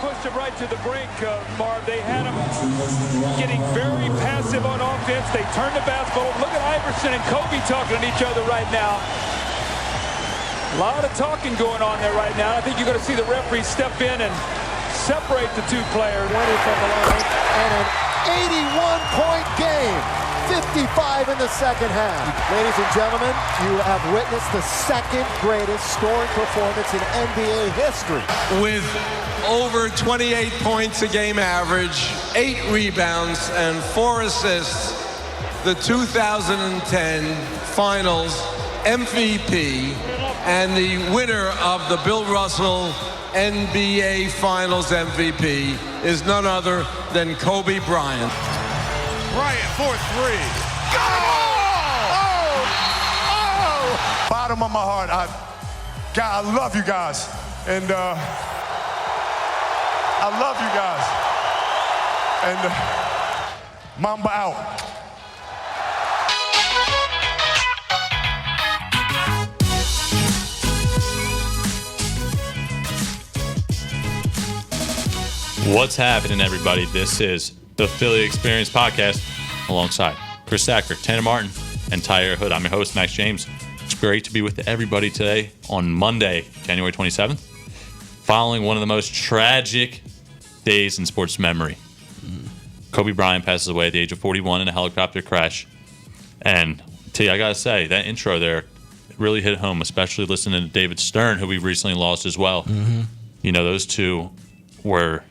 pushed him right to the brink, Marv. They had him getting very passive on offense. They turned the basketball. Look at Iverson and Kobe talking to each other right now. A lot of talking going on there right now. I think you're going to see the referee step in and separate the two players. 20 from the line and an 81-point game. 55 in the second half. Ladies and gentlemen, you have witnessed the second greatest scoring performance in NBA history. With over 28 points a game average, 8 rebounds, and 4 assists, the 2010 Finals MVP and the winner of the Bill Russell NBA Finals MVP is none other than Kobe Bryant. Bryant for 3. Go! Oh! Bottom of my heart, I love you guys. And I love you guys. And Mamba out. What's happening, everybody? This is the Philly Experience Podcast alongside Chris Sacker, Tanner Martin, and Tyre Hood. I'm your host, Max James. It's great to be with everybody today on Monday, January 27th, following one of the most tragic days in sports memory. Kobe Bryant passes away at the age of 41 in a helicopter crash. And T, I got to say, that intro there really hit home, especially listening to David Stern, who we recently lost as well. Mm-hmm. You know, those two were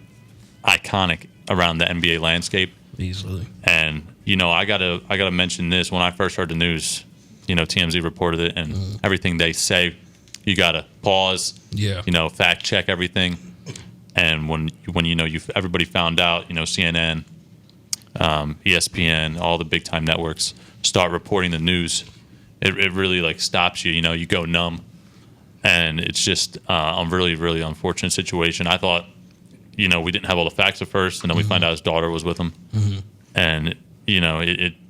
iconic around the NBA landscape. Easily. And, you know, I gotta mention this. When I first heard the news, you know, TMZ reported it, and everything they say, you gotta pause, you know, fact check everything. And when you know, everybody found out, you know, CNN, ESPN, all the big time networks start reporting the news, it really like stops you. You know, you go numb, and it's just a really, really unfortunate situation. I thought, you know, we didn't have all the facts at first, and then we find out his daughter was with him. Mm-hmm. And, you know,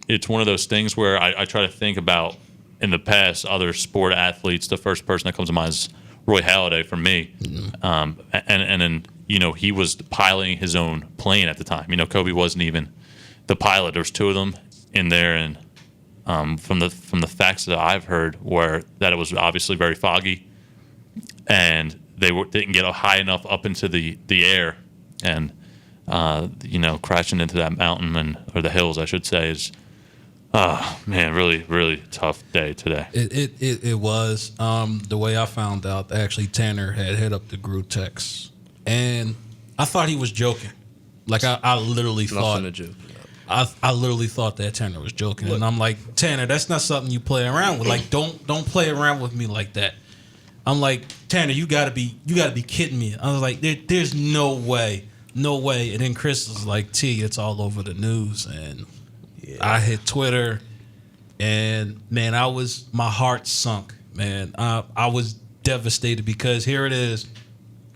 it's one of those things where I try to think about, in the past, other sport athletes. The first person that comes to mind is Roy Halladay for me. Mm-hmm. And then, you know, he was piloting his own plane at the time. You know, Kobe wasn't even the pilot. There's 2 of them in there, and from the facts that I've heard, that it was obviously very foggy, and they didn't get high enough up into the air, and you know, crashing into that mountain or the hills, I should say, is man, really, really tough day today. It was. The way I found out, actually, Tanner had hit up the group text, and I thought he was joking. Like I literally thought. Nothing to joke. I literally thought that Tanner was joking, and I'm like, Tanner, that's not something you play around with. Like, don't play around with me like that. I'm like, Tanner, you gotta be kidding me. I was like, there's no way. And then Chris was like, T, it's all over the news, and I hit Twitter, and man, my heart sunk, man. I was devastated because here it is.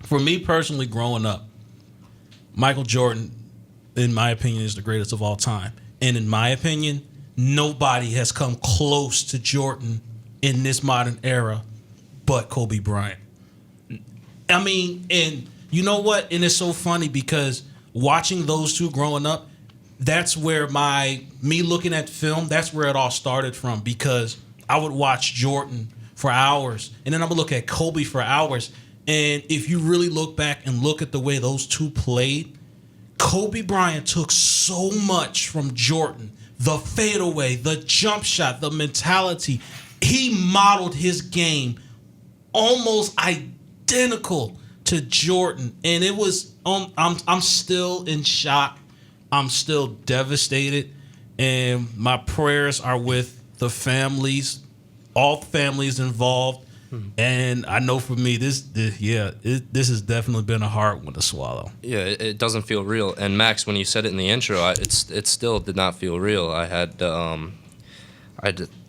For me personally, growing up, Michael Jordan, in my opinion, is the greatest of all time, and in my opinion, nobody has come close to Jordan in this modern era but Kobe Bryant. I mean, and you know what? And it's so funny because watching those two growing up, that's where me looking at film, that's where it all started from, because I would watch Jordan for hours, and then I would look at Kobe for hours. And if you really look back and look at the way those two played, Kobe Bryant took so much from Jordan. The fadeaway, the jump shot, the mentality. He modeled his game almost identical to Jordan, and it was I'm still in shock. I'm still devastated, and my prayers are with the families, all families involved. And I know for me, this has definitely been a hard one to swallow. Yeah, it doesn't feel real. And Max, when you said it in the intro, it still did not feel real. I had to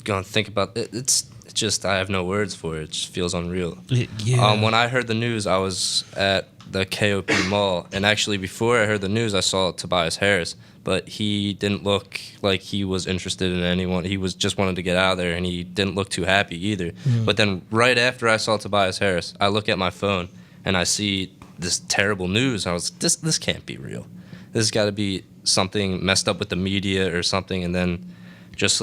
go and think about it. It's just, I have no words for it. It just feels unreal. Yeah. When I heard the news, I was at the KOP Mall, and actually before I heard the news, I saw Tobias Harris, but he didn't look like he was interested in anyone. He was just wanted to get out of there, and he didn't look too happy either. But then right after I saw Tobias Harris, I look at my phone, and I see this terrible news. I was like, this can't be real. This has got to be something messed up with the media or something. And then just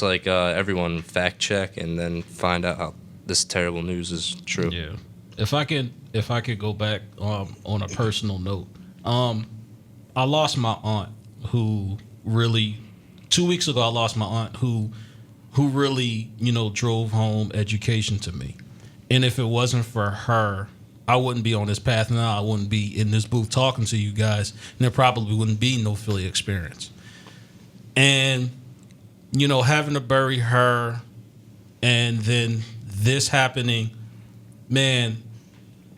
like everyone, fact check and then find out how this terrible news is true. Yeah. If I could go back on a personal note, I lost my aunt who really 2 weeks ago. I lost my aunt who really drove home education to me, and if it wasn't for her, I wouldn't be on this path now. I wouldn't be in this booth talking to you guys, and there probably wouldn't be no Philly experience. And having to bury her, and then this happening, man.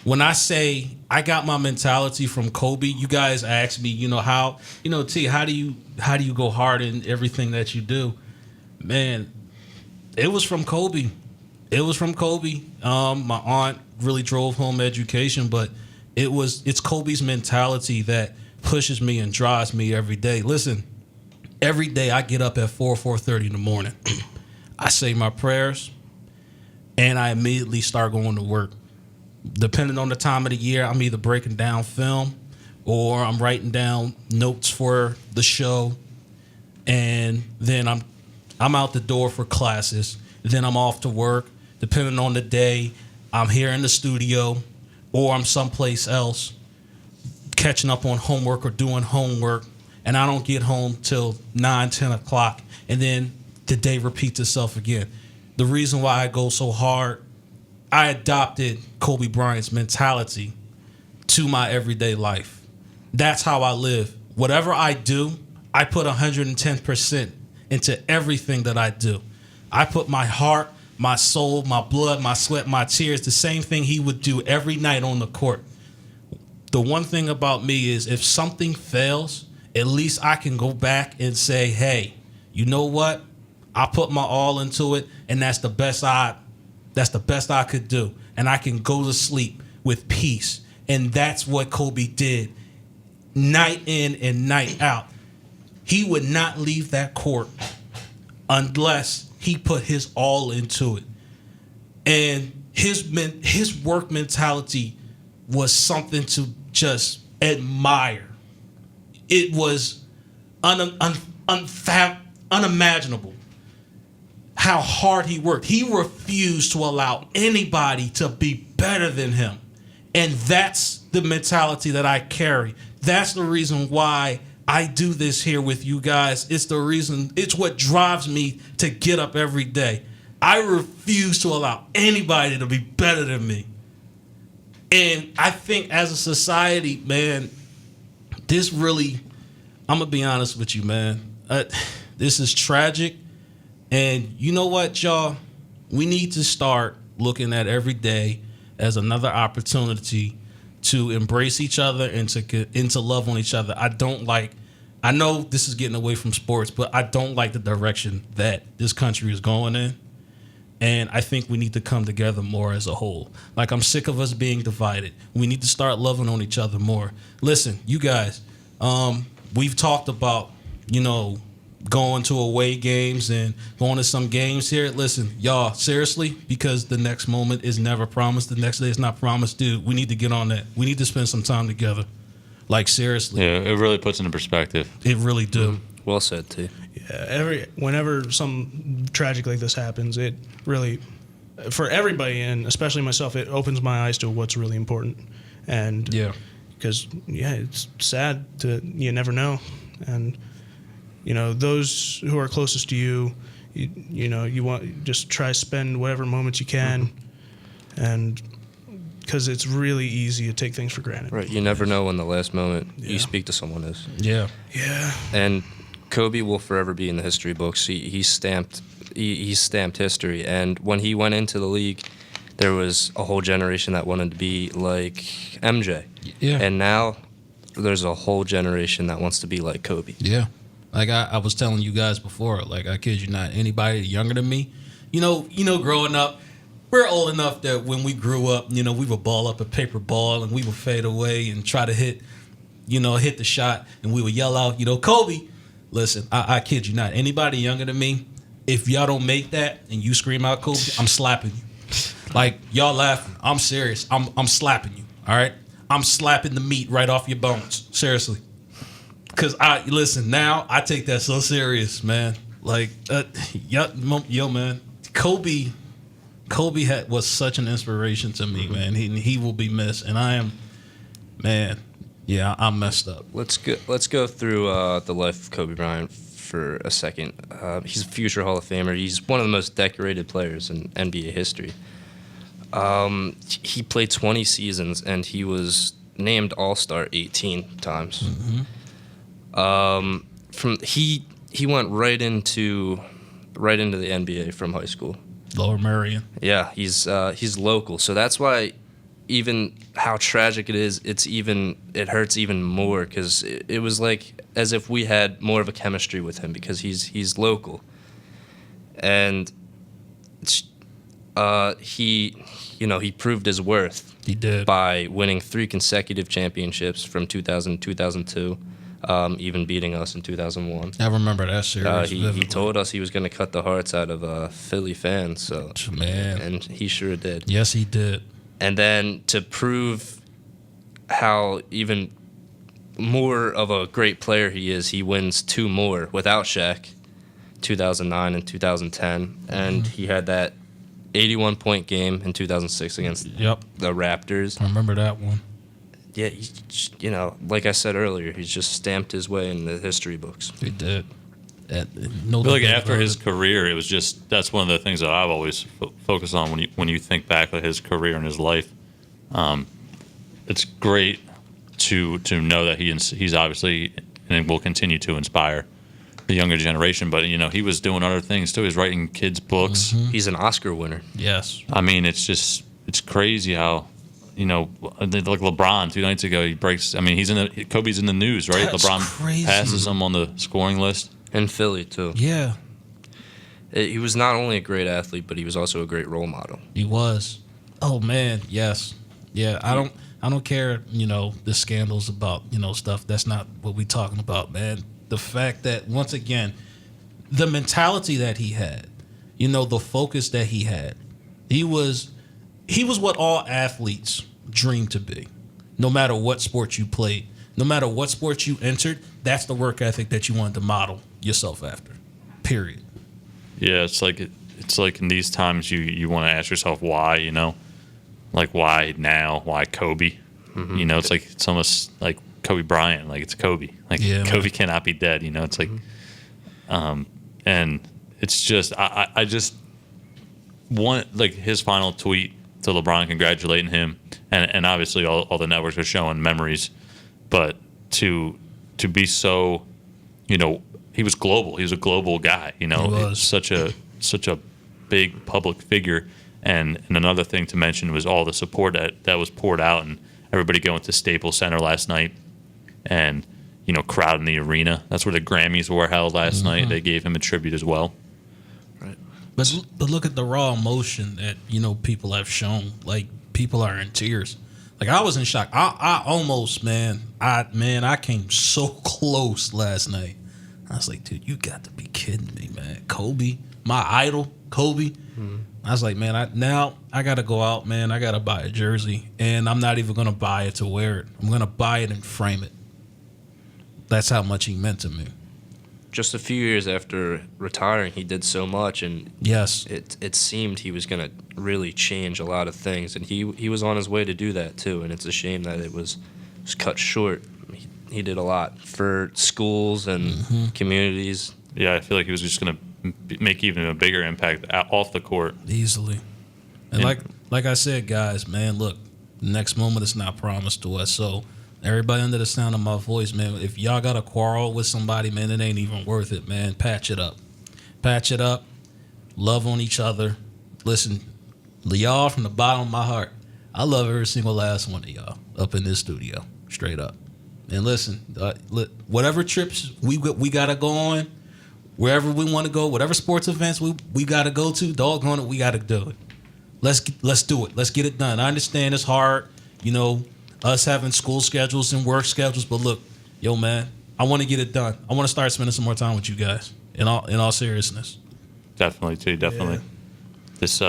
When I say I got my mentality from Kobe, you guys ask me, how do you go hard in everything that you do? Man, it was from Kobe. It was from Kobe. My aunt really drove home education, but it's Kobe's mentality that pushes me and drives me every day. Listen, every day I get up at 4:30 in the morning. I say my prayers, and I immediately start going to work. Depending on the time of the year, I'm either breaking down film or I'm writing down notes for the show, and then I'm out the door for classes. Then I'm off to work. Depending on the day, I'm here in the studio or I'm someplace else catching up on homework or doing homework, and I don't get home till 9, 10 o'clock, and then the day repeats itself again. The reason why I go so hard, I adopted Kobe Bryant's mentality to my everyday life. That's how I live. Whatever I do, I put 110% into everything that I do. I put my heart, my soul, my blood, my sweat, my tears, the same thing he would do every night on the court. The one thing about me is if something fails, at least I can go back and say, hey, you know what? I put my all into it, and that's the best I could do. And I can go to sleep with peace. And that's what Kobe did night in and night out. He would not leave that court unless he put his all into it. And his work mentality was something to just admire. It was unimaginable how hard he worked. He refused to allow anybody to be better than him. And that's the mentality that I carry. That's the reason why I do this here with you guys. It's what drives me to get up every day. I refuse to allow anybody to be better than me. And I think as a society, man, this really, I'm going to be honest with you, man. This is tragic. And you know what, y'all? We need to start looking at every day as another opportunity to embrace each other and to love on each other. I know this is getting away from sports, but I don't like the direction that this country is going in. And I think we need to come together more as a whole. Like, I'm sick of us being divided. We need to start loving on each other more. Listen, you guys, we've talked about, going to away games and going to some games here. Listen, y'all, seriously, because the next moment is never promised. The next day is not promised. Dude, we need to get on that. We need to spend some time together. Like, seriously. Yeah, it really puts into perspective. It really do. Well said, too. Yeah, whenever some tragic like this happens, it really, for everybody, and especially myself, it opens my eyes to what's really important. And yeah, because it's sad you never know. And those who are closest to you, you want just try to spend whatever moments you can, and because it's really easy to take things for granted. Right, you never know when the last moment you speak to someone is. Yeah. And Kobe will forever be in the history books. He stamped history, and when he went into the league, there was a whole generation that wanted to be like MJ. Yeah. And now there's a whole generation that wants to be like Kobe. Yeah. Like I was telling you guys before, like, I kid you not, anybody younger than me, growing up, we're old enough that when we grew up, we would ball up a paper ball and we would fade away and try to hit the shot, and we would yell out, Kobe. Listen, I kid you not, anybody younger than me, if y'all don't make that and you scream out Kobe, I'm slapping you. Like, y'all laughing. I'm serious. I'm slapping you. All right? I'm slapping the meat right off your bones. Seriously. Because now I take that so serious, man. Like, yo, man. Kobe was such an inspiration to me, man. He will be missed. And I am, man, yeah, I'm messed up. Let's go through the life of Kobe Bryant for a second. He's a future Hall of Famer. He's one of the most decorated players in NBA history. He played 20 seasons, and he was named All-Star 18 times. He went right into the NBA from high school. Lower Merion. Yeah, he's local, so that's why even how tragic it is, it hurts even more because it was like as if we had more of a chemistry with him because he's local, and he proved his worth. He did by winning 3 consecutive championships from 2000 to 2002. Even beating us in 2001. I remember that series. He told us he was going to cut the hearts out of Philly fans. So man, and he sure did. Yes, he did. And then to prove how even more of a great player he is, he wins 2 more without Shaq, 2009 and 2010, and he had that 81-point game in 2006 against the Raptors. I remember that one. Yeah, like I said earlier, he's just stamped his way in the history books. He did. I feel like after his career, it was just that's one of the things that I've always focused on when you think back at his career and his life. It's great to know that he's obviously and will continue to inspire the younger generation. But he was doing other things too. He's writing kids' books. He's an Oscar winner. Yes. I mean, it's crazy how. Like LeBron 2 nights ago, he breaks. I mean, Kobe's in the news, right? That's LeBron crazy. passes him on the scoring list. In Philly too. Yeah. He was not only a great athlete, but he was also a great role model. He was. Oh man, yes. Yeah, I don't care, the scandals about, stuff. That's not what we're talking about, man. The fact that once again, the mentality that he had, the focus that he had. He was what all athletes dream to be. No matter what sport you played, no matter what sport you entered, that's the work ethic that you wanted to model yourself after. Period. Yeah, it's like in these times you want to ask yourself why, like why now? Why Kobe? It's almost like Kobe Bryant, like it's Kobe. Like Kobe cannot be dead, It's like, and it's just I just want like his final tweet to LeBron congratulating him, and obviously all the networks are showing memories, but to be so, he was global. He was a global guy. He was such a big public figure, and another thing to mention was all the support that was poured out, and everybody going to Staples Center last night, and crowding the arena. That's where the Grammys were held last night. They gave him a tribute as well. But look at the raw emotion that people have shown. Like people are in tears. Like I was in shock. I almost I came so close last night. I was like, dude, you got to be kidding me, man. Kobe, my idol, Kobe. I was like, man, I got to go out, man. I got to buy a jersey, and I'm not even gonna buy it to wear it. I'm gonna buy it and frame it. That's how much he meant to me. Just a few years after retiring, he did so much, and yes, it seemed he was going to really change a lot of things, and he was on his way to do that too. And it's a shame that it was cut short. He did a lot for schools and communities. Yeah, I feel like he was just going to make even a bigger impact off the court easily. And like I said, guys, man, look, the next moment is not promised to us, so. Everybody under the sound of my voice, man, if y'all got a quarrel with somebody, man, it ain't even worth it, man. Patch it up. Patch it up. Love on each other. Listen, y'all, from the bottom of my heart, I love every single last one of y'all up in this studio, straight up. And listen, whatever trips we got to go on, wherever we want to go, whatever sports events we got to go to, doggone it, we got to do it. Let's do it. Let's get it done. I understand it's hard, us having school schedules and work schedules, but look, yo, man, I want to get it done. I want to start spending some more time with you guys. In all seriousness. Definitely, too. Definitely. Yeah. This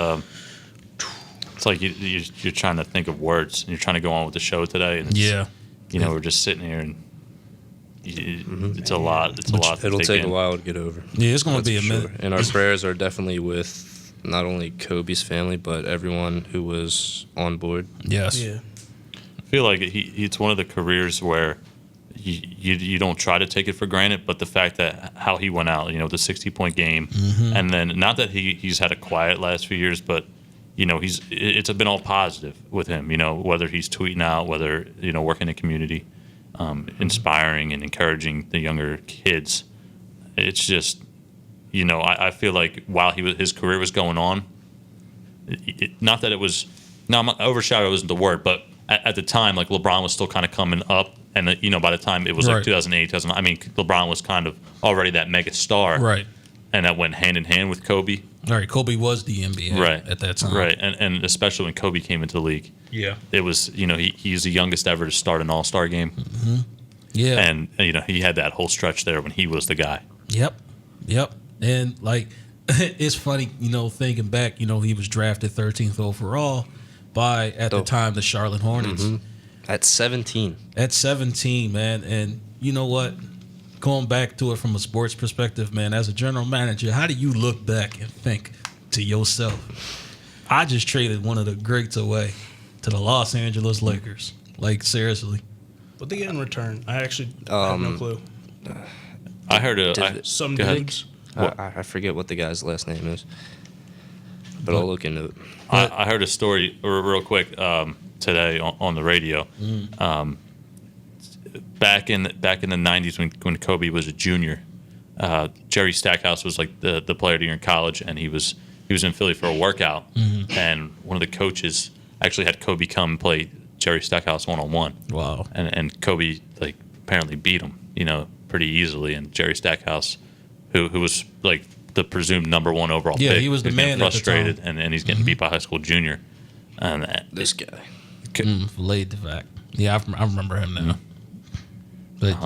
It's like you're trying to think of words, and you're trying to go on with the show today. And we're just sitting here, and it's a lot. It's a lot. It'll take a while to get over. Yeah, it's going to be a minute. And our prayers are definitely with not only Kobe's family, but everyone who was on board. Yes. Yeah. I feel like it's one of the careers where you don't try to take it for granted, but the fact that how he went out, the 60-point game, and then not that he's had a quiet last few years, but it's been all positive with him. Whether he's tweeting out, whether working in the community, inspiring and encouraging the younger kids. It's just I feel like while his career was going on, not that it was overshadowed isn't the word, but at the time, like LeBron was still kind of coming up, and by the time it was like 2008, LeBron was kind of already that mega star, right? And that went hand in hand with Kobe. All right, Kobe was the NBA at that time, right? And especially when Kobe came into the league, it was he's the youngest ever to start an All-Star game, and he had that whole stretch there when he was the guy. Yep, and like it's funny, thinking back, he was drafted 13th overall by at the time the Charlotte Hornets. At 17. At 17, man. And you know what? Going back to it from a sports perspective, man, as a general manager, how do you look back and think to yourself, I just traded one of the greats away to the Los Angeles Lakers? Like, seriously. What they get in return? I actually have no clue. I heard some dudes. I forget what the guy's last name is, but I'll look into it. I heard a story real quick today on the radio. Back in the 90s when Kobe was a junior, Jerry Stackhouse was like the player of the year in college, and he was in Philly for a workout, and one of the coaches actually had Kobe come and play Jerry Stackhouse one-on-one. Wow. And Kobe like apparently beat him, pretty easily, and Jerry Stackhouse, who was like the presumed number one overall pick, he was the man frustrated, at the time. and he's getting beat by a high school junior. And this guy. Laid the fact. Yeah, I remember him now. But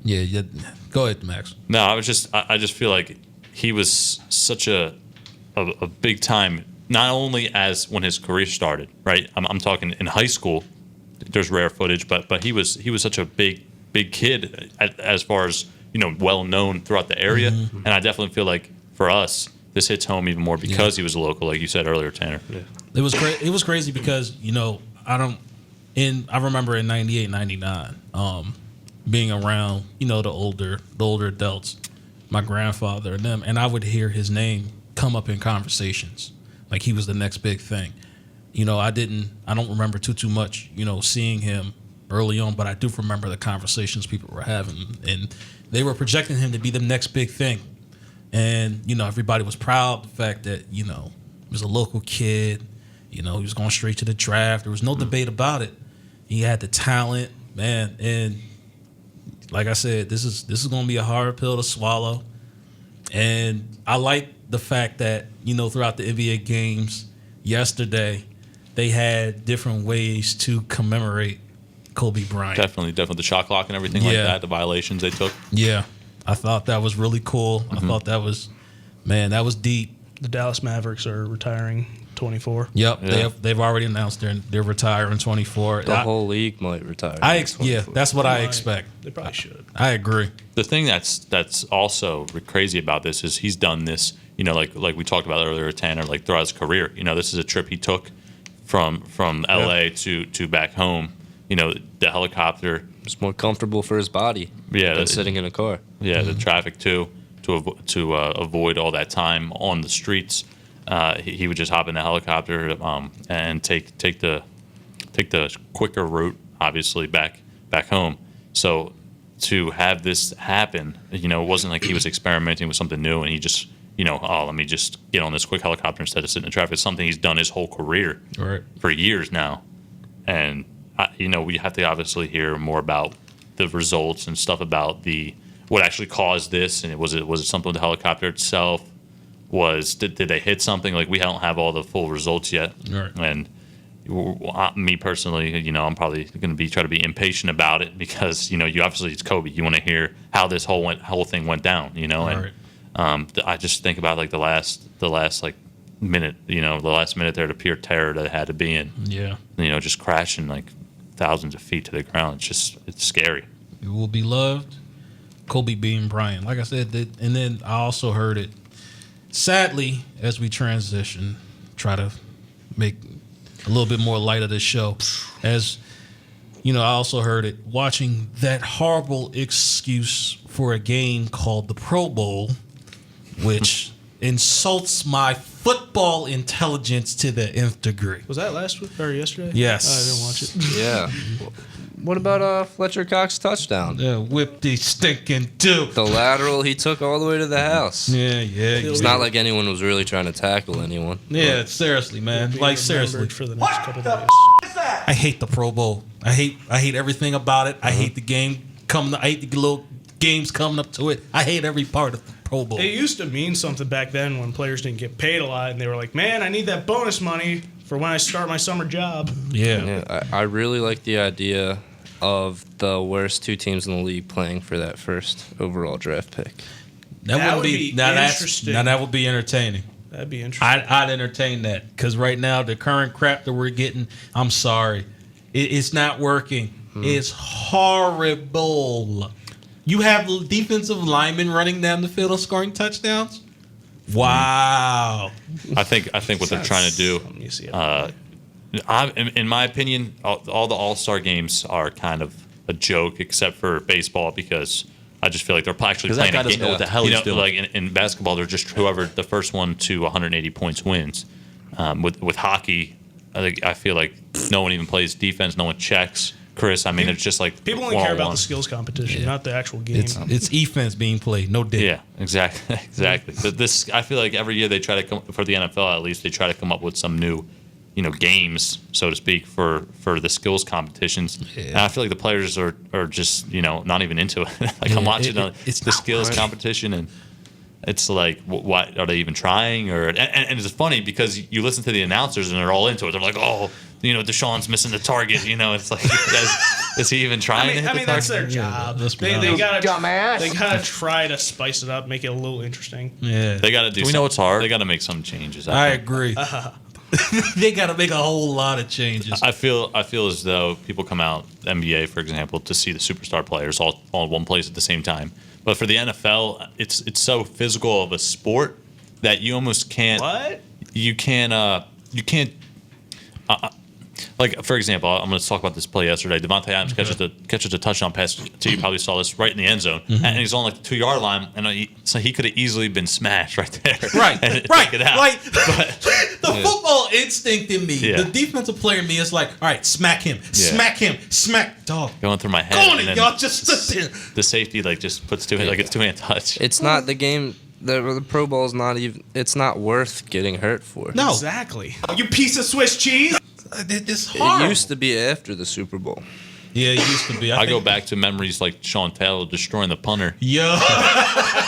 yeah. Go ahead, Max. No, I just feel like he was such a big time, not only as when his career started, right? I'm talking in high school. There's rare footage, but he was such a big kid as far as well known throughout the area, and I definitely feel like for us this hits home even more because he was a local, like you said earlier, Tanner. Yeah. It was great. It was crazy because I remember in 98, 99, being around the older adults, my grandfather and them, and I would hear his name come up in conversations like he was the next big thing. I don't remember too much seeing him early on, but I do remember the conversations people were having, and they were projecting him to be the next big thing. And everybody was proud of the fact that he was a local kid. He was going straight to the draft. There was no debate about it. He had the talent, man. And like I said, this is going to be a hard pill to swallow. And I like the fact that, throughout the NBA games yesterday, they had different ways to commemorate Kobe Bryant. Definitely. The shot clock and everything like that, the violations they took. Yeah. I thought that was really cool. I thought that was deep. The Dallas Mavericks are retiring 24. Yep, yeah. They've already announced they're retiring 24. The whole league might retire. That's what I expect. They probably should. I agree. The thing that's also crazy about this is he's done this, like we talked about earlier, Tanner, like throughout his career. This is a trip he took from LA to back home. The helicopter. It's more comfortable for his body than sitting in a car. Yeah, the traffic too, to avoid all that time on the streets. He would just hop in the helicopter and take the quicker route, obviously back home. So to have this happen, it wasn't like he was experimenting with something new and he just, let me just get on this quick helicopter instead of sitting in traffic. It's something he's done his whole career for years now, and we have to obviously hear more about the results and stuff about what actually caused this, and was it something with the helicopter itself? Did they hit something? Like, we don't have all the full results yet. Right. And me personally, I'm probably going to try to be impatient about it because you obviously it's Kobe. You want to hear how this whole thing went down. Right. And I just think about like the last like minute, the last minute there to pure terror that it had to be in. Yeah. Just crashing like thousands of feet to the ground. It's scary. It will be loved. Kobe Bryant. Like I said, and then I also heard it. Sadly, as we transition, try to make a little bit more light of this show. As I also heard it watching that horrible excuse for a game called the Pro Bowl, which insults my football intelligence to the nth degree. Was that last week or yesterday? Yes. I didn't watch it. Yeah. What about Fletcher Cox's touchdown? Yeah, whip the stinking dude. The lateral he took all the way to the house. Yeah. It's not like anyone was really trying to tackle anyone. Yeah, seriously, man. Be Like seriously. remembered for the next couple days. I hate the Pro Bowl. I hate everything about it. I hate the game I hate the little games coming up to it. I hate every part of the Pro Bowl. It used to mean something back then when players didn't get paid a lot, and they were like, "Man, I need that bonus money for when I start my summer job." Yeah, I really like the idea of the worst two teams in the league playing for that first overall draft pick. That would be interesting. Now that would be entertaining. That'd be interesting. I'd entertain that because right now the current crap that we're getting, I'm sorry, it's not working. It's horrible. You have defensive linemen running down the field and scoring touchdowns. Wow. I think what they're trying to do. You see it. In my opinion, all the All-Star games are kind of a joke, except for baseball, because I just feel like they're actually playing that guy a doesn't game. know what the hell he's doing. Like in basketball, they're just whoever the first one to 180 points wins. With hockey, I feel like no one even plays defense. No one checks. Chris, I mean, it's just like People only care about the one-on-one. skills competition, not the actual game. It's offense being played, no dick. Yeah, exactly. But this, I feel like every year they try to come, for the NFL at least, they try to come up with some new, games, so to speak, for the skills competitions. Yeah. And I feel like the players are just, not even into it. Like I'm watching it's the skills competition, and it's like, what are they even trying? And it's funny because you listen to the announcers and they're all into it. They're like, oh, Deshaun's missing the target. It's like, is he even trying to hit the target? That's their job. let's be They honest. gotta try to spice it up, make it a little interesting. Yeah. They got to do. We know it's hard. They got to make some changes. I think. agree. They got to make a whole lot of changes. I feel as though people come out, NBA for example, to see the superstar players all in one place at the same time. But for the NFL, it's so physical of a sport that you almost can't. What? You can't. Like for example, I'm going to talk about this play yesterday. Devontae Adams catches a touchdown pass. You probably saw this right in the end zone, and he's on like the 2-yard line, and so he could have easily been smashed right there. Right. Take it out. Like the football instinct in me, Yeah. the defensive player in me is like, all right, smack him, smack dog. Going through my head. Go on and it, then y'all just sit there. the safety just puts it's two-hand touch. It's not the game. The Pro Bowl is not even. It's not worth getting hurt for. No. Exactly. You piece of Swiss cheese. It's hard. It used to be after the Super Bowl. Yeah, it used to be. I go back to memories like Sean Taylor destroying the punter. Yo.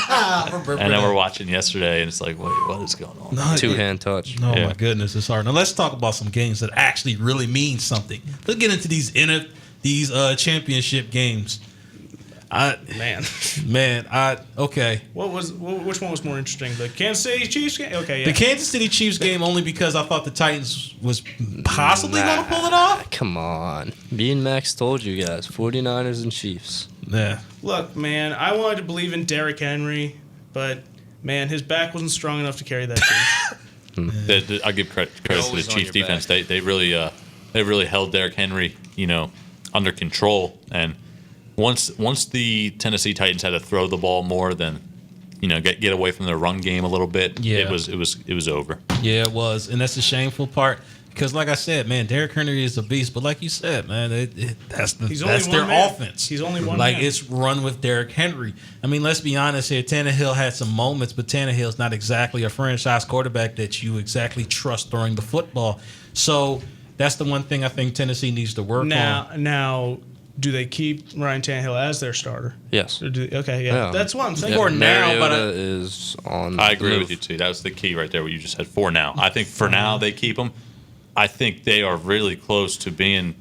And then we're watching yesterday, and it's like, wait, what is going on? No, Two-hand touch. Oh Yeah. my goodness, it's hard. Now let's talk about some games that actually really mean something. Let's get into these championship games. Okay. Which one was more interesting? The Kansas City Chiefs game? Okay, yeah. The Kansas City Chiefs game only because I thought the Titans was possibly going to pull it off. Come on. Me and Max told you guys. 49ers and Chiefs. Yeah. Look, man, I wanted to believe in Derrick Henry, but man, his back wasn't strong enough to carry that team. I give credit to the always on Chiefs your defense. back. They really held Derrick Henry, under control. And once the Tennessee Titans had to throw the ball more than, get away from their run game a little bit, Yeah. it was over. Yeah, it was. And that's the shameful part. Because, like I said, man, Derrick Henry is a beast. But like you said, man, that's their offense. He's only one Like, man. it's run with Derrick Henry. I mean, let's be honest here. Tannehill had some moments, but Tannehill's not exactly a franchise quarterback that you exactly trust throwing the football. So that's the one thing I think Tennessee needs to work on. Now, do they keep Ryan Tannehill as their starter? Yes. Okay, yeah. That's what I'm saying. For now, but Mariota is on. I agree the with move. you, too. That was the key right there, what you just said, for now. I think for now they keep him. I think they are really close to being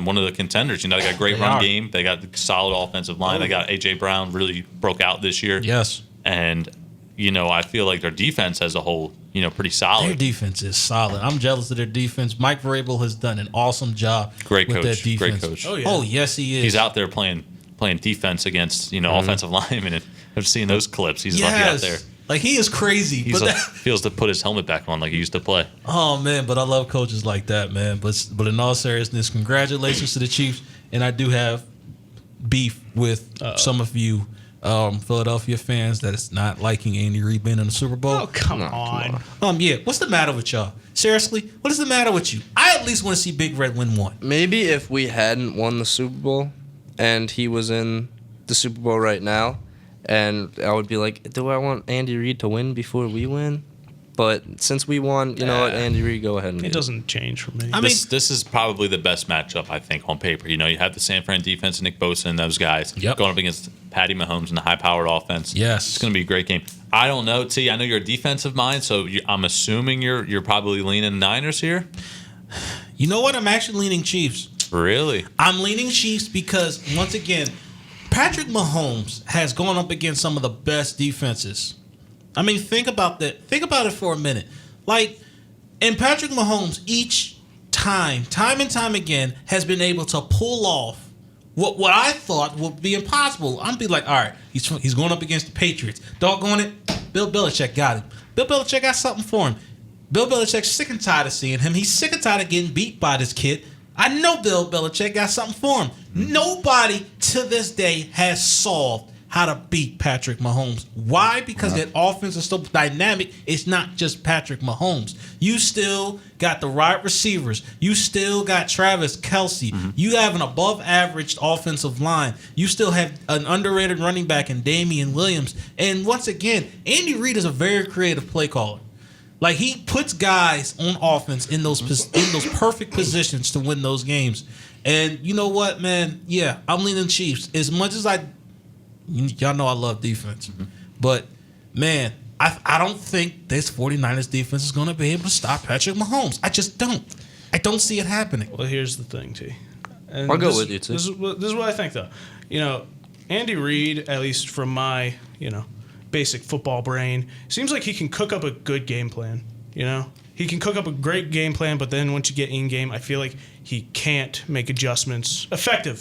one of the contenders. They got a great run game. They got a solid offensive line. They got A.J. Brown really broke out this year. Yes. And I feel like their defense as a whole, pretty solid. Their defense is solid. I'm jealous of their defense. Mike Vrabel has done an awesome job Great with coach. that defense. Great coach. Oh, yeah. Oh, yes, he is. He's out there playing defense against, offensive linemen. And I've seen those clips. He's lucky out there. Like, he is crazy. He feels to put his helmet back on like he used to play. Oh, man, but I love coaches like that, man. But in all seriousness, congratulations to the Chiefs. And I do have beef with some of you Philadelphia fans that is not liking Andy Reid being in the Super Bowl. Oh, come on. Yeah, what's the matter with y'all? Seriously, what is the matter with you? I at least want to see Big Red win one. Maybe if we hadn't won the Super Bowl and he was in the Super Bowl right now, and I would be like, do I want Andy Reid to win before we win? But since we won, you know what, Andy Reid, go ahead and It doesn't change for me. I mean, This is probably the best matchup, I think, on paper. You have the San Fran defense, Nick Bosa and those guys going up against Patty Mahomes and the high-powered offense. Yes. It's going to be a great game. I don't know, T. I know you're a defensive mind, so I'm assuming you're probably leaning Niners here. you know what? I'm actually leaning Chiefs. Really? I'm leaning Chiefs because, once again, Patrick Mahomes has gone up against some of the best defenses. I mean, think about that. Think about it for a minute. Like, and Patrick Mahomes, each time and time again, has been able to pull off what I thought would be impossible. I'm be like, all right, he's going up against the Patriots. Doggone it, Bill Belichick got him. Bill Belichick got something for him. Bill Belichick's sick and tired of seeing him. He's sick and tired of getting beat by this kid. I know Bill Belichick got something for him. Nobody to this day has solved how to beat Patrick Mahomes. Why? Because that offense is so dynamic. It's not just Patrick Mahomes. You still got the right receivers. You still got Travis Kelce. You have an above-average offensive line. You still have an underrated running back in Damian Williams. And once again, Andy Reid is a very creative play caller. Like, he puts guys on offense in those perfect positions to win those games. And you know what, man? Yeah, I'm leaning Chiefs. As much as y'all know I love defense. But, man, I don't think this 49ers defense is going to be able to stop Patrick Mahomes. I just don't. I don't see it happening. Well, here's the thing, T. And I'll go with you, too. This is what I think, though. Andy Reid, at least from my, basic football brain, seems like he can cook up a good game plan, He can cook up a great game plan, but then once you get in game, I feel like he can't make effective adjustments.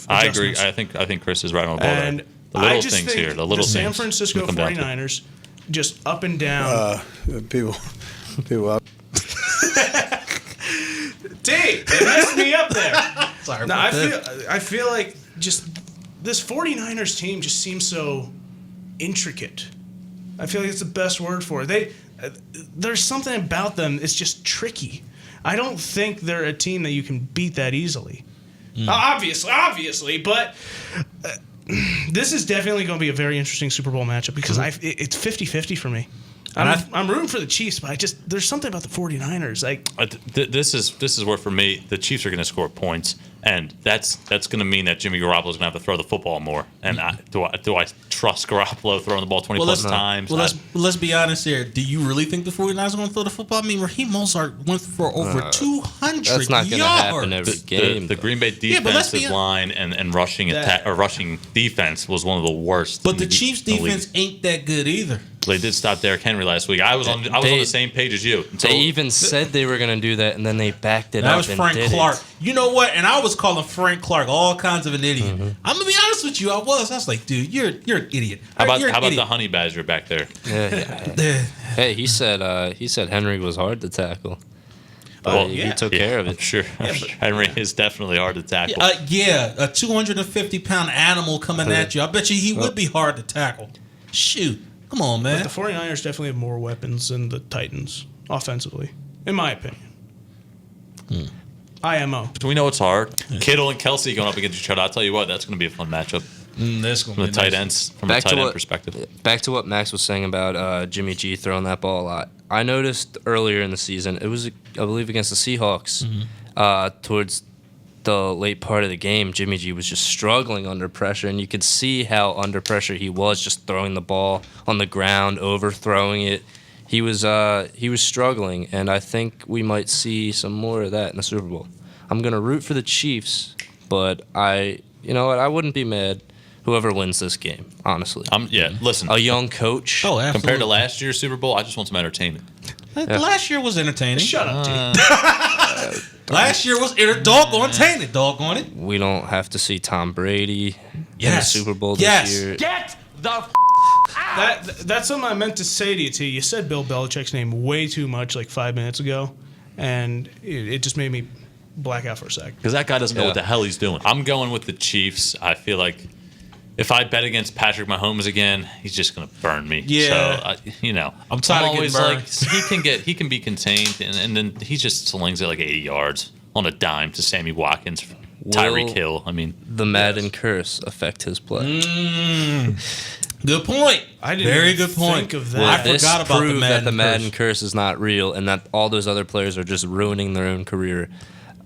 I agree. I think Chris is right on the ball And there. The little I just things think here, the little San things Francisco come down to. 49ers just up and down. People up. They messed me up there. Sorry No, about that. I feel like just this 49ers team just seems so intricate. I feel like it's the best word for it. There's something about them. It's just tricky. I don't think they're a team that you can beat that easily. Obviously, but this is definitely going to be a very interesting Super Bowl matchup because it's 50-50 for me. I'm rooting for the Chiefs, but there's something about the 49ers. This is where, for me, the Chiefs are going to score points, and that's going to mean that Jimmy Garoppolo is going to have to throw the football more. And do I trust Garoppolo throwing the ball 20-plus times? Well, let's be honest here. Do you really think the 49ers are going to throw the football? I mean, Raheem Mostert went for over 200 yards. That's not going to happen every game. The Green Bay defensive line and rushing attack or rushing defense was one of the worst. But the Chiefs defense ain't that good either. They did stop Derrick Henry last week. I was on the same page as you. They even said they were going to do that, and then they backed it up. That was Frank Clark. It. You know what? And I was calling Frank Clark all kinds of an idiot. I'm gonna be honest with you. I was like, dude, you're an idiot. How about the honey badger back there? Yeah. Hey, he said Henry was hard to tackle. Well, he took care of it. Sure. Henry is definitely hard to tackle. A 250-pound animal coming at you. I bet you he would be hard to tackle. Shoot. Come on, man. But the 49ers definitely have more weapons than the Titans offensively, in my opinion. IMO. Do we know it's hard? Kittle and Kelsey going up against each other. I'll tell you what, that's going to be a fun matchup. That's going to be From a tight end perspective. Back to what Max was saying about Jimmy G throwing that ball a lot. I noticed earlier in the season, it was, I believe, against the Seahawks, towards the late part of the game, Jimmy G was just struggling under pressure, and you could see how under pressure he was, just throwing the ball on the ground, overthrowing it. He was struggling, and I think we might see some more of that in the Super Bowl. I'm gonna root for the Chiefs, but I wouldn't be mad Whoever wins this game, honestly. Listen. A young coach. Oh, absolutely. Compared to last year's Super Bowl, I just want some entertainment. Last year was entertaining. Shut up, dude. Last year was doggone tainted. Doggone it. We don't have to see Tom Brady in the Super Bowl this year. Get the That's something I meant to say to you, T. You said Bill Belichick's name way too much like 5 minutes ago, and it just made me black out for a sec. Because that guy doesn't know what the hell he's doing. I'm going with the Chiefs. I feel like if I bet against Patrick Mahomes again, he's just going to burn me. Yeah. So, I'm tired of always getting like, he can be contained, and then he just slings it like 80 yards on a dime to Sammy Watkins, Tyreek Hill. I mean, the Madden curse affect his play. Good point. I didn't Very even good point. think of that. Well, I forgot about the prove that the Madden Madden curse is not real, and that all those other players are just ruining their own career.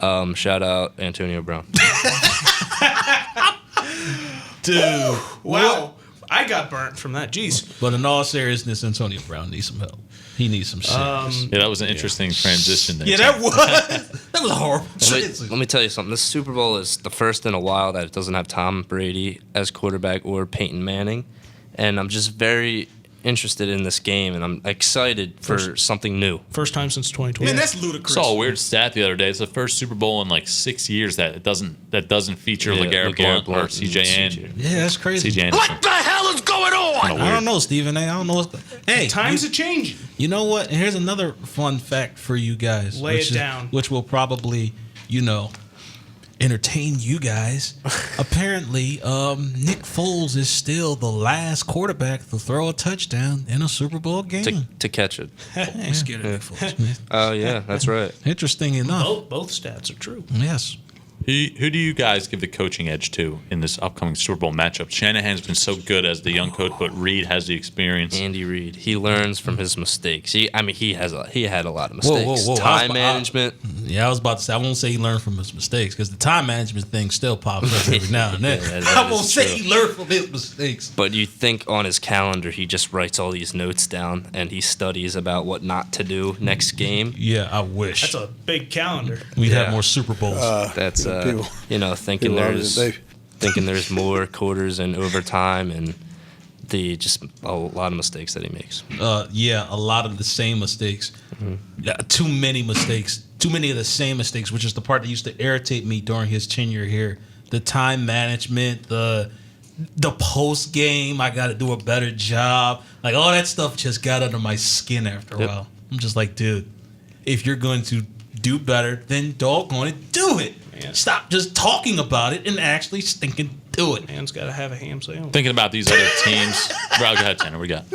Shout out Antonio Brown. Dude. Wow. I got burnt from that. Jeez. But in all seriousness, Antonio Brown needs some help. He needs some serious. yeah, that was an interesting transition there. Yeah, that was a horrible Let me tell you something. This Super Bowl is the first in a while that it doesn't have Tom Brady as quarterback or Peyton Manning. And I'm just very interested in this game, and I'm excited for something new. First time since 2020. Man, that's ludicrous. I saw a weird stat the other day. It's the first Super Bowl in like 6 years that doesn't feature LeGarrette Blount or CJ and Yeah, that's crazy. CJ Anderson. What the hell is going on? I don't know, Stephen A. I don't know what's Hey, Times are changing. You know what? And here's another fun fact for you guys. Lay it down. Which will probably, entertain you guys. Apparently, Nick Foles is still the last quarterback to throw a touchdown in a Super Bowl game. To catch it. I'm scared of Nick Foles, man. Oh, yeah, that's right. Interesting enough. Both stats are true. Yes. Who do you guys give the coaching edge to in this upcoming Super Bowl matchup? Shanahan's been so good as the young coach, but Reid has the experience. Andy Reid, he learns from his mistakes. He had a lot of mistakes. Whoa. Time management. I was about to say, I won't say he learned from his mistakes because the time management thing still pops up every now and then. Yeah, that I won't is say true. he learned from his mistakes. But you think on his calendar, he just writes all these notes down and he studies about what not to do next game. Yeah, I wish. That's a big calendar. We'd have Yeah. more Super Bowls. That's people- thinking people thinking there's more quarters and overtime and just a lot of mistakes that he makes. Yeah, a lot of the same mistakes. Yeah, too many mistakes. Too many of the same mistakes, which is the part that used to irritate me during his tenure here. The time management, the post game, I got to do a better job. Like all that stuff just got under my skin after a while. I'm just like, dude, if you're going to do better, then doggone it, do it. Man. Stop just talking about it and actually stinking do it. Man's got to have a ham sandwich. Thinking about these other teams. Well, go ahead, Tanner. We got.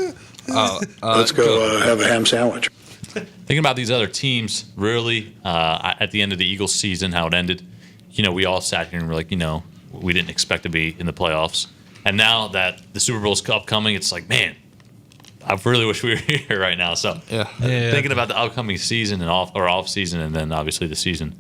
Let's go have a ham sandwich. Thinking about these other teams, really, at the end of the Eagles season, how it ended, we all sat here and were like, we didn't expect to be in the playoffs. And now that the Super Bowl's upcoming, it's like, man, I really wish we were here right now. So thinking about the upcoming season and off season, and then obviously the season,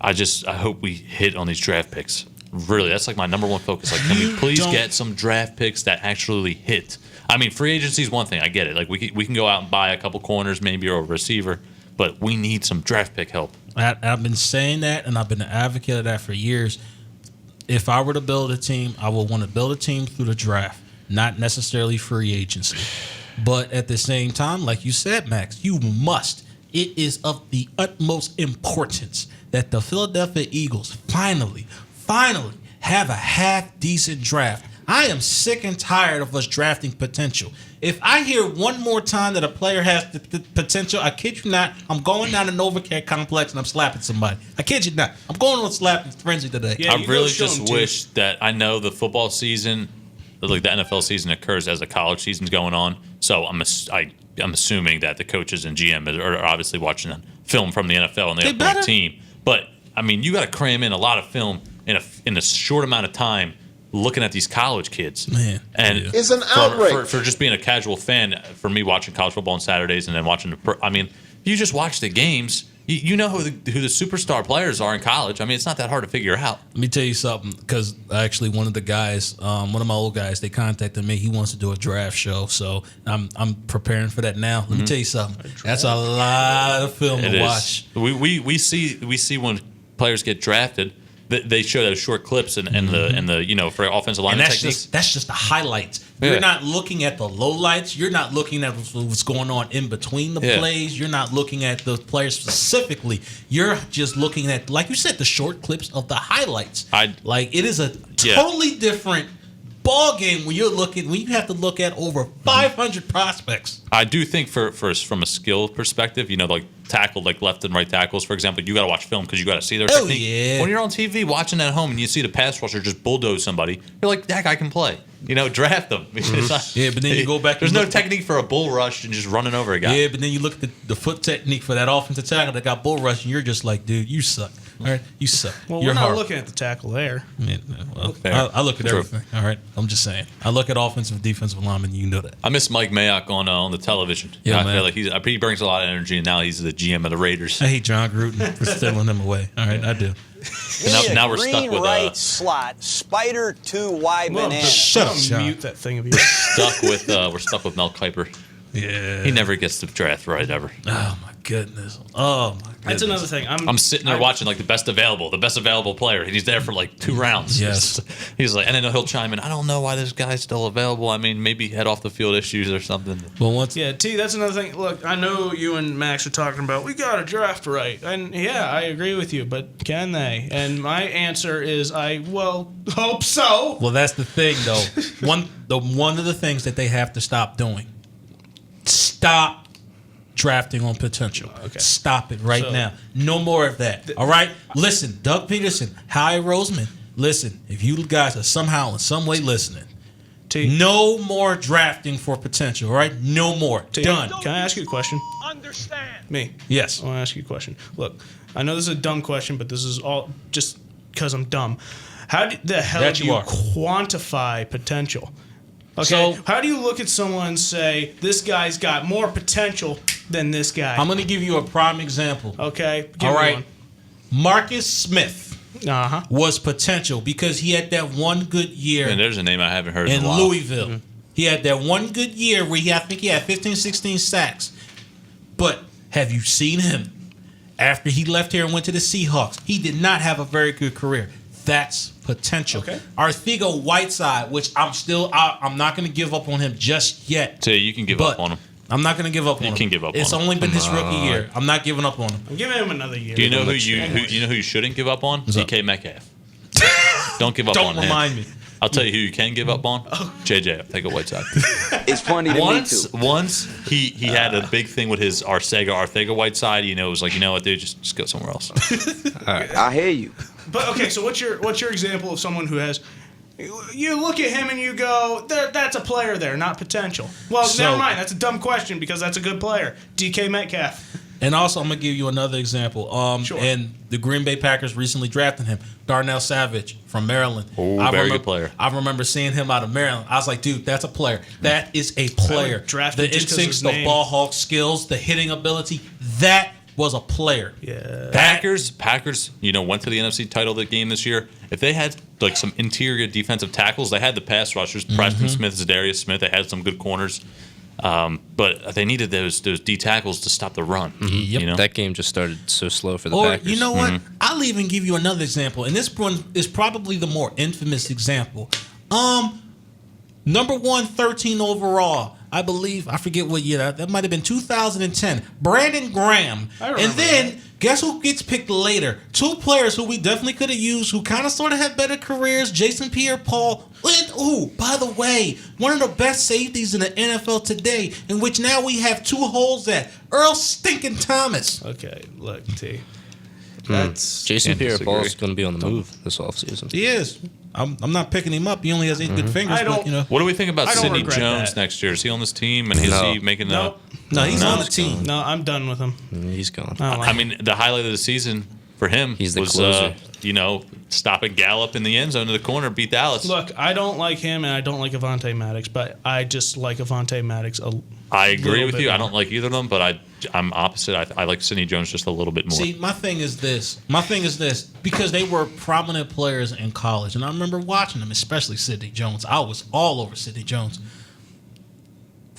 I hope we hit on these draft picks. Really, that's like my number one focus. Like, can we please get some draft picks that actually hit? I mean, free agency is one thing. I get it. Like, we can go out and buy a couple corners maybe or a receiver, but we need some draft pick help. I've been saying that, and I've been an advocate of that for years. If I were to build a team, I would want to build a team through the draft, not necessarily free agency. But at the same time, like you said, Max, you must. It is of the utmost importance that the Philadelphia Eagles finally have a half-decent draft. I am sick and tired of us drafting potential. If I hear one more time that a player has the potential, I kid you not, I'm going down to NovaCare Complex and I'm slapping somebody. I kid you not. I'm going on a slapping frenzy today. Yeah, I you go really show just 'em, too. wish that I know the football season, like the NFL season, occurs as the college season's going on. So I'm assuming that the coaches and GM are obviously watching film from the NFL and the upcoming team. But I mean, you got to cram in a lot of film in a short amount of time. Looking at these college kids, Man, and It's an outrage. for just being a casual fan. For me, watching college football on Saturdays and then watching I mean, you just watch the games. You know who the superstar players are in college. I mean, it's not that hard to figure out. Let me tell you something, because actually one of the guys, one of my old guys, they contacted me. He wants to do a draft show, so I'm preparing for that now. Let me tell you something. That's a lot of film to watch. We see when players get drafted, they show those short clips and the for offensive line and techniques. that's just the highlights. You're not looking at the lowlights. You're not looking at what's going on in between the plays. You're not looking at the players specifically. You're just looking at, like you said, the short clips of the highlights. It is a totally different ball game when you have to look at over 500 prospects. I do think from a skill perspective, like tackle, like left and right tackles, for example, you got to watch film because you got to see their technique. Yeah. When you're on TV watching at home and you see the pass rusher just bulldoze somebody, you're like, that guy can play. Draft them. Yeah, but then you go back. There's no technique for a bull rush and just running over a guy. Yeah, but then you look at the foot technique for that offensive tackle that got bull rush, and you're just like, dude, you suck. All right, you suck. Well, you're we're not hard. looking at the tackle there. Yeah, well, I look at everything. All right, I'm just saying. I look at offensive, defensive linemen. You know that. I miss Mike Mayock on the television. Yeah, I feel like he brings a lot of energy, and now he's the GM of the Raiders. I hate John Gruden for stealing him away. All right, I do. Now we're stuck with right slot, spider 2 wide banana. Shut up, mute that thing of yours. We're stuck with Mel Kiper. Yeah, he never gets the draft right ever. Oh my goodness. Oh my goodness. That's another thing. I'm sitting there watching like the best available player, and he's there for like 2 rounds. Yes, he's like, and then he'll chime in. I don't know why this guy's still available. I mean, maybe head off the field issues or something. Well, that's another thing. Look, I know you and Max are talking about we got to draft right, and yeah, I agree with you. But can they? And my answer is I hope so. Well, that's the thing, though. One of the things that they have to stop doing. Stop drafting on potential. Okay. Stop it right now. No more of that. All right? Listen, Doug Peterson, Howie Roseman, listen, if you guys are somehow in some way listening, no more drafting for potential, all right? No more. Done. Can I ask you a question? Understand. Me? Yes. I want to ask you a question. Look, I know this is a dumb question, but this is all just because I'm dumb. How the hell do you quantify potential? Okay, so, how do you look at someone and say, this guy's got more potential than this guy? I'm going to give you a prime example. Okay, all right. One. Marcus Smith was potential because he had that one good year. And there's a name I haven't heard in a while. Louisville. Mm-hmm. He had that one good year where I think he had 15, 16 sacks. But have you seen him? After he left here and went to the Seahawks, he did not have a very good career. That's potential. Okay. Arcega-Whiteside, which I'm not going to give up on him just yet. So you can give up on him. I'm not going to give up on him. You can give up on him. It's only been his rookie year. I'm not giving up on him. I'm giving him another year. Do you know who you shouldn't give up on? DK Metcalf. Don't give up on him. Don't remind me. I'll tell you who you can give up on. JJ, Arcega-Whiteside. It's funny to me too. Once he had a big thing with his Arcega-Whiteside. It was like, you know what, dude, just go somewhere else. All right, I hear you. But okay, so what's your example of someone who has? You look at him and you go, that's a player there, not potential. Well, never mind. That's a dumb question because that's a good player. DK Metcalf. And also, I'm going to give you another example. Sure. And the Green Bay Packers recently drafted him, Darnell Savage from Maryland. Oh, very good player. I remember seeing him out of Maryland. I was like, dude, that's a player. That is a player. The instincts, the ball hawk skills, the hitting ability, that was a player. Yeah. Packers, went to the NFC title game this year. If they had like some interior defensive tackles, they had the pass rushers, Preston Smith, Zadarius Smith. They had some good corners. But they needed those D tackles to stop the run. Mm-hmm. Yep. That game just started so slow for the Packers. Or you know what? I'll even give you another example, and this one is probably the more infamous example. Number 113 overall, I believe. I forget what year that might have been 2010. Brandon Graham, and then guess who gets picked later? 2 players who we definitely could have used, who kind of sort of had better careers. Jason Pierre-Paul. And, by the way, one of the best safeties in the NFL today, in which now we have 2 holes at. Earl Stinkin' Thomas. Okay, look, T. Jason Pierre-Paul is going to be on the move this offseason. He is. I'm not picking him up. He only has 8 good fingers. What do we think about Sidney Jones next year? Is he on this team? And is he making No, he's on the team. No, I'm done with him. He's gone. I mean, the highlight of the season for him was closer. stopping Gallup in the end zone to the corner, beat Dallas. Look, I don't like him, and I don't like Avonte Maddox, but I just like Avonte Maddox I agree with you. I don't like either of them, but I'm opposite. I like Sidney Jones just a little bit more. See, my thing is this, because they were prominent players in college, and I remember watching them, especially Sidney Jones. I was all over Sidney Jones.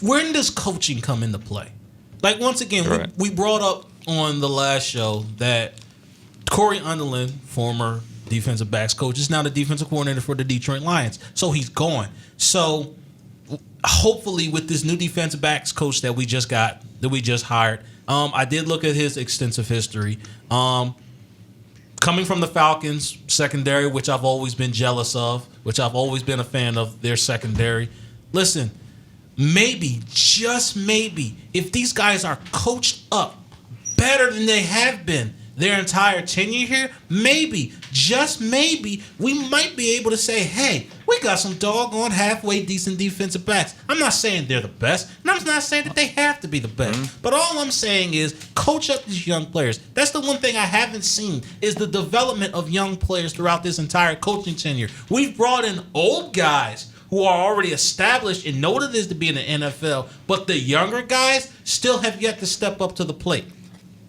When does coaching come into play? Like, once again, we brought up on the last show that Corey Underlin, former defensive backs coach, is now the defensive coordinator for the Detroit Lions. So he's gone. So hopefully with this new defensive backs coach that we just hired, I did look at his extensive history. Coming from the Falcons secondary, which I've always been jealous of, which I've always been a fan of their secondary. Listen, maybe, just maybe, if these guys are coached up better than they have been their entire tenure here, maybe, just maybe, we might be able to say, hey, we got some doggone halfway decent defensive backs. I'm not saying they're the best, and I'm not saying that they have to be the best. But all I'm saying is coach up these young players. That's the one thing I haven't seen is the development of young players throughout this entire coaching tenure. We've brought in old guys who are already established and know what it is to be in the NFL, but the younger guys still have yet to step up to the plate.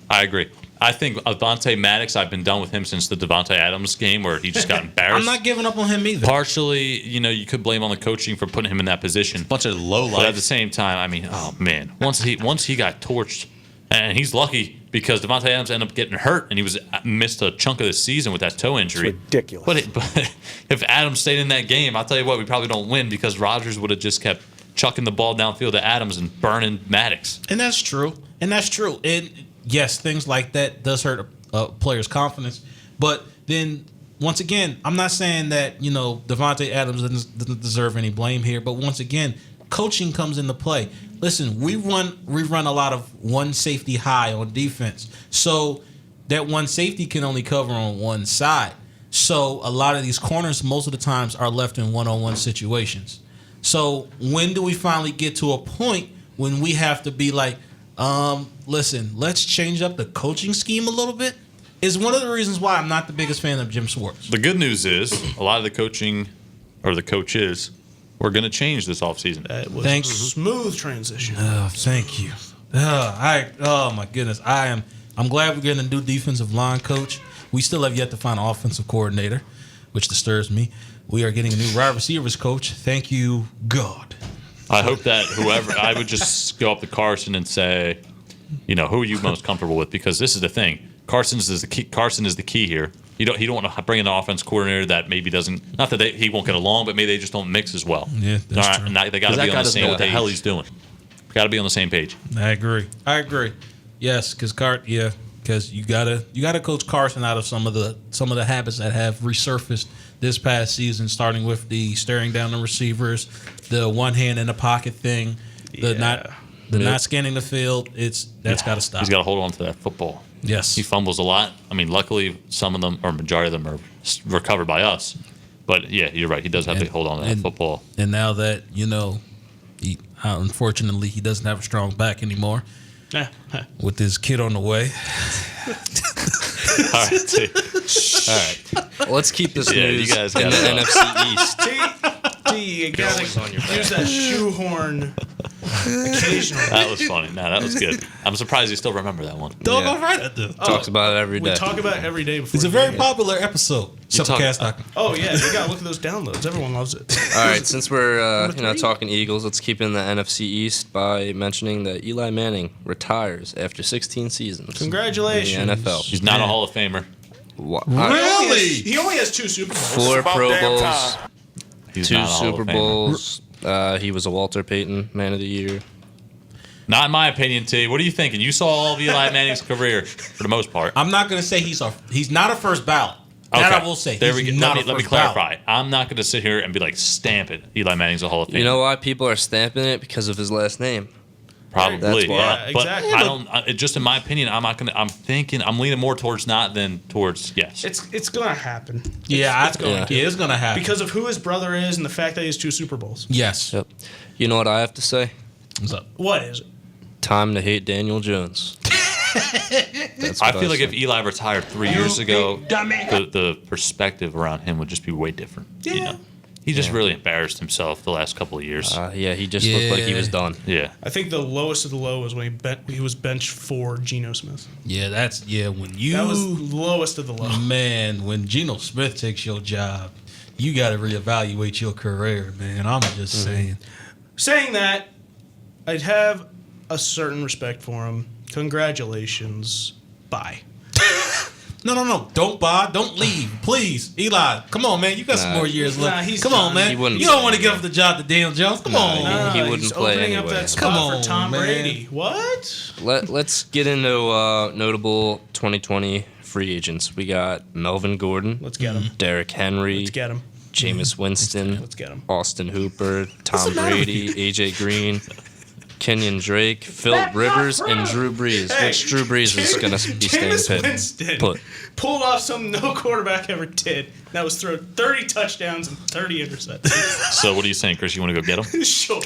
I agree. I think Avonte Maddox, I've been done with him since the Devontae Adams game where he just got embarrassed. I'm not giving up on him either. Partially, you could blame on the coaching for putting him in that position. Bunch of low life. But at the same time, I mean, oh man, once he got torched, and he's lucky because Devontae Adams ended up getting hurt and he missed a chunk of the season with that toe injury. It's ridiculous. But if Adams stayed in that game, I'll tell you what, we probably don't win because Rodgers would have just kept chucking the ball downfield to Adams and burning Maddox. And that's true. And yes, things like that does hurt a player's confidence. But then, once again, I'm not saying that, Devontae Adams doesn't deserve any blame here. But once again, coaching comes into play. Listen, we run a lot of one safety high on defense. So that one safety can only cover on one side. So a lot of these corners, most of the times, are left in one-on-one situations. So when do we finally get to a point when we have to be like, listen, let's change up the coaching scheme a little bit? Is one of the reasons why I'm not the biggest fan of Jim Schwartz. The good news is a lot of the coaching, or the coaches, we're going to change this offseason. It was a smooth transition. Oh, thank you. Oh my goodness. I'm glad we're getting a new defensive line coach. We still have yet to find an offensive coordinator, which disturbs me. We are getting a new wide receivers coach. Thank you, God. I hope that I would just go up to Carson and say, who are you most comfortable with? Because this is the thing. Carson is the key here. You don't want to bring in an offense coordinator that maybe doesn't. Not that he won't get along, but maybe they just don't mix as well. Yeah, that's true. And they got to be on the same page. What the hell he's doing? Got to be on the same page. I agree. Yes, because you gotta coach Carson out of some of the habits that have resurfaced this past season, starting with the staring down the receivers, the one hand in the pocket thing, not scanning the field. That's got to stop. He's got to hold on to that football. Yes, he fumbles a lot. I mean, luckily some of them, or majority of them, are recovered by us. But yeah, you're right. He does have to hold on to that football. And now that unfortunately he doesn't have a strong back anymore. With his kid on the way. All right. Well, let's keep this news you guys in the NFC East. You gotta use that shoehorn occasionally. That was funny. No, that was good. I'm surprised you still remember that one. Doggone right I do. Talks about it every day. We talk about it every day before. It's a very popular episode. Oh yeah, you gotta look at those downloads. Everyone loves it. All right, since we're talking Eagles, let's keep in the NFC East by mentioning that Eli Manning retires after 16 seasons. Congratulations. In the NFL. He's not a Hall of Famer. What? Really? He only has 2 Super Bowls. 4 Pro Bowls. He's 2 not a Hall Super of Famer. Bowls. He was a Walter Payton Man of the Year. Not in my opinion, T. What are you thinking? You saw all of Eli Manning's career for the most part. I'm not going to say he's not a first ballot. Okay. That I will say. There we go. Let me clarify. Ballot. I'm not going to sit here and be like, stamp it. Eli Manning's a Hall of Famer. You know why people are stamping it? Because of his last name. Probably, That's why. yeah. Exactly. But I don't. Just in my opinion, I'm leaning more towards not than towards yes. It's gonna happen. It's gonna happen because of who his brother is and the fact that he has 2 Super Bowls. Yes. Yep. You know what I have to say? What's up? What is it? Time to hate Daniel Jones. I feel like if Eli retired 3 years ago, the perspective around him would just be way different. Yeah. He just really embarrassed himself the last couple of years. He just looked like he was done. Yeah. I think the lowest of the low was when he was benched for Geno Smith. Yeah, that was the lowest of the low. Man, when Geno Smith takes your job, you got to reevaluate your career, man. I'm just saying. Saying that, I'd have a certain respect for him. Congratulations. Bye. No. Don't buy. Don't leave. Please. Eli, come on, man. You got some more years left. Come on, man. You don't want to give up the job to Daniel Jones. Come on. He wouldn't play opening anyway. up that spot for Tom Brady. What? Let's get into notable 2020 free agents. We got Melvin Gordon. Let's get him. Derrick Henry. Let's get him. Jameis Winston. Let's get him. Austin Hooper. Tom Brady. AJ Green. Kenyon Drake, Philip Rivers, and Drew Brees. Hey, Which Drew Brees is going to be Jameis staying Winston put? Pulled off something no quarterback ever did. That was throw 30 touchdowns and 30 interceptions. So what are you saying, Chris? You want to go get him? Sure.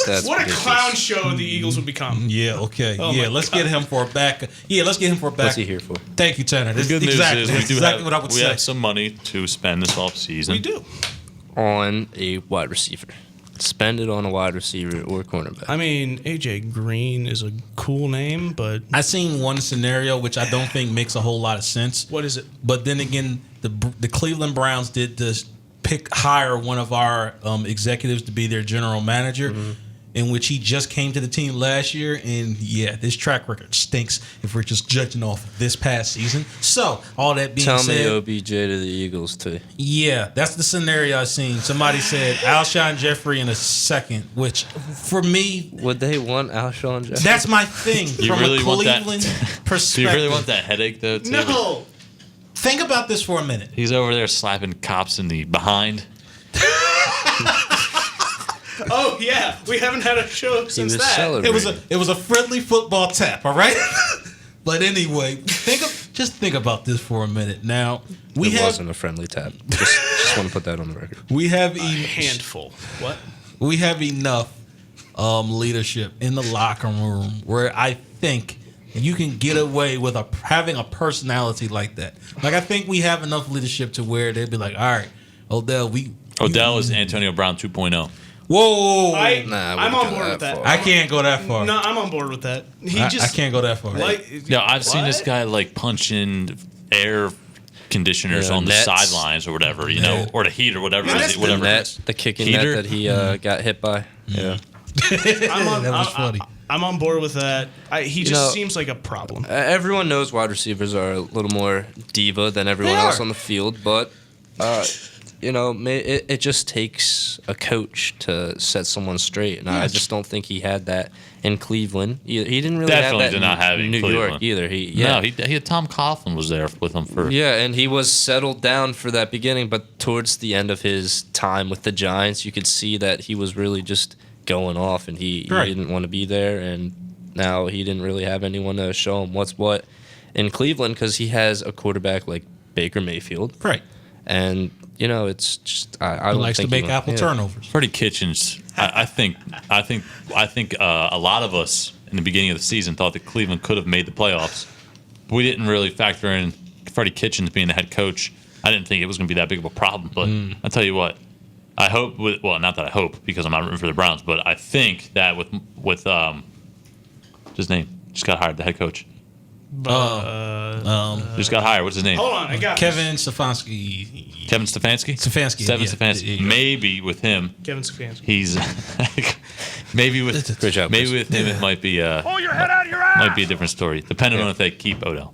That's What a ridiculous. clown show the Eagles would become. Yeah, okay. Oh yeah, my let's God. get him for a back. Yeah, let's get him for a back. What's he here for? Thank you, Tanner. The good news exactly, is that's we do exactly have, what I would we say. have some money to spend this offseason. We do. On a wide receiver. Spend it on a wide receiver or cornerback. I mean, AJ Green is a cool name, but I seen one scenario which I don't think makes a whole lot of sense. what is it? But then again, the Cleveland Browns did this hire one of our executives to be their general manager, in which he just came to the team last year. And yeah, this track record stinks if we're just judging off of this past season. So all that being Tell said, me OBJ to the Eagles too. yeah, that's the scenario I seen. Somebody said Alshon Jeffrey in a second, which for me, Would they want Alshon Jeffrey? that's my thing You from really a want that? Cleveland Do perspective. you really want that headache, though, too? No. Think about this for a minute. He's over there slapping cops in the behind. Oh yeah, we haven't had a show since was that. celebrating. It was a friendly football tap, all right? But anyway, just think about this for a minute. Now It wasn't a friendly tap. Just want to put that on the record. we have A handful. What? we have enough leadership in the locker room where I think you can get away with having a personality like that. Like I think we have enough leadership to where they'd be like, all right, Odell, Odell is Antonio Brown 2.0. Whoa, Nah, I I'm wouldn't on go board that with that. far. I can't go that far. No, I'm on board with that. I can't go that far. Like, Yeah, I've seen this What? guy like punch in air conditioners Yeah, on the nets. sidelines or whatever, you know, or the heat or whatever. That's it is, whatever. The it net, is. the kicking Heater? net that he got hit by. Yeah. That was funny. I'm on board with that. He just know- seems like a problem. Everyone knows wide receivers are a little more diva than everyone They else are. on the field, but it just takes a coach to set someone straight, and I just don't think he had that in Cleveland. He didn't really Definitely have that did not have it in in New Cleveland. York either. No, he had Tom Coughlin was there with him for. Yeah, and he was settled down for that beginning, but towards the end of his time with the Giants, you could see that he was really just going off, and he didn't want to be there, and now he didn't really have anyone to show him what's what in Cleveland because he has a quarterback like Baker Mayfield, Right. and it's just I He don't likes to think make apple turnovers. Freddie Kitchens, I think a lot of us in the beginning of the season thought that Cleveland could have made the playoffs. We didn't really factor in Freddie Kitchens being the head coach. I didn't think it was going to be that big of a problem. But I'll tell you what, I hope. Not that I hope because I'm not rooting for the Browns, but I think that with what's his name just got hired, the head coach. Just got hired. What's his name? Hold on, I got Kevin Stefanski. Kevin Stefanski. Stefanski, Kevin yeah. Stefanski. Yeah. Maybe with him, Kevin Stefanski. he's maybe with Great job, maybe Chris. with him it might be Pull your head out of your ass. might be a different story, depending on if they keep Odell.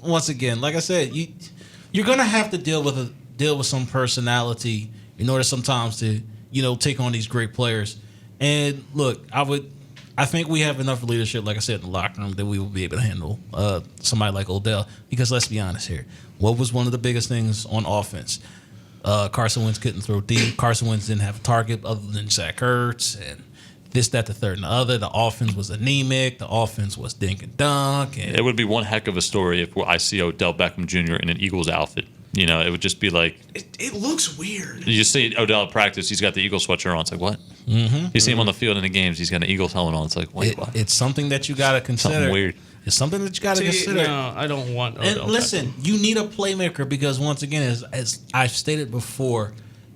Once again, like I said, you're gonna have to deal with some personality in order sometimes to take on these great players. And look, I think we have enough leadership, like I said, in the locker room that we will be able to handle somebody like Odell. Because let's be honest here, what was one of the biggest things on offense? Carson Wentz couldn't throw deep. Carson Wentz didn't have a target other than Zach Ertz and this, that, the third, and the other. The offense was anemic. The offense was dink and dunk. And It would be one heck of a story if I see Odell Beckham Jr. in an Eagles outfit. It would just be like It looks weird. you see Odell at practice. He's got the Eagles sweatshirt on. It's like what? You see him on the field in the games. He's got an Eagles helmet on. It's like wait, what? it's something that you got to consider. Something weird. It's something that you got to consider. No, I don't want And Odell listen, you need a playmaker because once again, as I've stated before,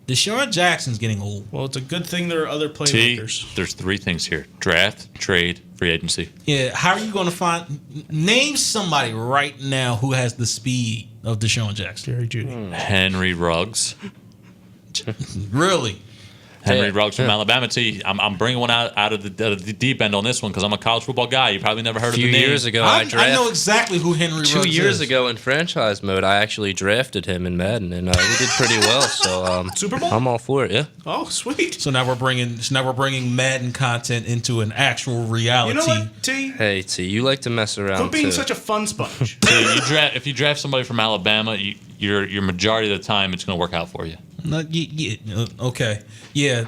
Deshaun Jackson's getting old. Well, it's a good thing there are other T, playmakers. there's three things here: draft, trade, free agency. Yeah, how are you going to name somebody right now who has the speed of Deshaun Jackson? Jerry Judy. Henry Ruggs. Really? Henry Ruggs from Alabama. I'm bringing one out of the deep end on this one because I'm a college football guy. You probably never heard of the name. A few years ago, I know exactly who Henry Ruggs is. 2 years ago in franchise mode, I actually drafted him in Madden, and we did pretty well. So Super Bowl? I'm all for it. Yeah. Oh, sweet. So now we're bringing Madden content into an actual reality. You know what, T? Hey, T, you like to mess around. Quit being too. such a fun sponge. If you draft somebody from Alabama, your majority of the time it's going to work out for you. Okay. Yeah.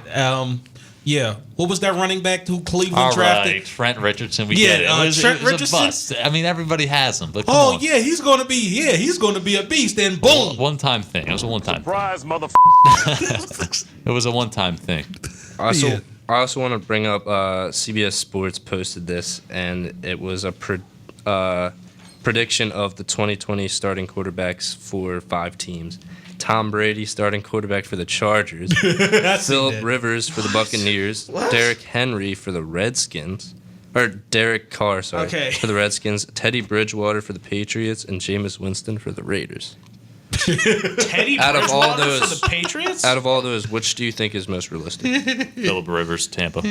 Yeah. What was that running back who Cleveland All drafted? right, Trent Richardson. We get it. Trent it was Richardson. a bust. I mean, everybody has him, but come on. Yeah, he's going to be a beast. And boom. One-time thing. It was a one-time Surprise, motherfucker. It was a one-time thing. I also want to bring up CBS Sports posted this, and it was a prediction of the 2020 starting quarterbacks for 5 teams. Tom Brady, starting quarterback for the Chargers. Philip Rivers for the Buccaneers. Derrick Henry for the Redskins. Or Derek Carr, sorry, for the Redskins. Teddy Bridgewater for the Patriots. And Jameis Winston for the Raiders. Teddy Out of Bridgewater all those, for the Patriots? Out of all those, which do you think is most realistic? Philip Rivers, Tampa.